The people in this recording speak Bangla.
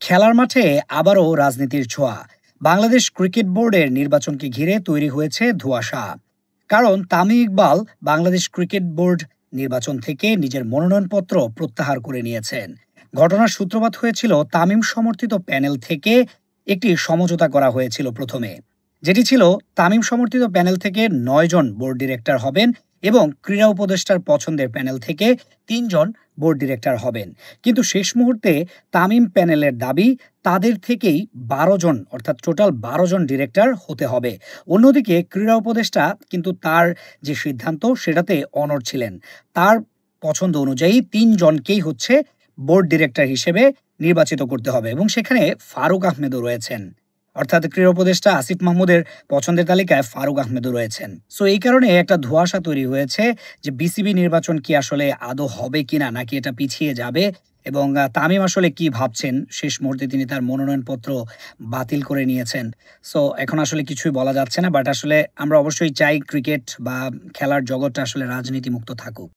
খেলার মাঠে আবারও রাজনীতির ছোঁয়া। বাংলাদেশ ক্রিকেট বোর্ডের নির্বাচনকে ঘিরে তৈরি হয়েছে ধোঁয়াশা। কারণ তামিম ইকবাল বাংলাদেশ ক্রিকেট বোর্ড নির্বাচন থেকে নিজের মনোনয়নপত্র প্রত্যাহার করে নিয়েছেন। ঘটনার সূত্রপাত হয়েছিল তামিম সমর্থিত প্যানেল থেকে একটি সমঝোতা করা হয়েছিল প্রথমে, যেটি ছিল তামিম সমর্থিত প্যানেল থেকে ৯ জন বোর্ড ডিরেক্টর হবেন এবং ক্রীড়া উপদেষ্টার পছন্দের প্যানেল থেকে ৩ জন বোর্ড ডিরেক্টর হবেন। কিন্তু শেষ মুহূর্তে তামিম প্যানেলের দাবি তাদের থেকেই ১২ জন অর্থাৎ টোটাল ১২ জন ডিরেক্টর হতে হবে। অন্যদিকে ক্রীড়া উপদেষ্টা কিন্তু তার যে সিদ্ধান্ত সেটাতে অনড় ছিলেন। তার পছন্দ অনুযায়ী ৩ জনকেই হচ্ছে বোর্ড ডিরেক্টর হিসেবে নির্বাচিত করতে হবে এবং সেখানে ফারুক আহমেদও রয়েছেন। অর্থাৎ ক্রীড়া উপদেষ্টা আসিফ মাহমুদের পছন্দের তালিকায় ফারুক আহমেদও রয়েছেন। সো এই কারণে একটা ধোঁয়াশা তৈরি হয়েছে যে বিসিবি নির্বাচন কি আসলে আদৌ হবে কিনা, নাকি এটা পিছিয়ে যাবে, এবং তামিম আসলে কি ভাবছেন। শেষ মুহূর্তে তিনি তার মনোনয়নপত্র বাতিল করে নিয়েছেন। সো এখন আসলে কিছুই বলা যাচ্ছে না, বাট আসলে আমরা অবশ্যই চাই ক্রিকেট বা খেলার জগৎটা আসলে রাজনীতি মুক্ত থাকুক।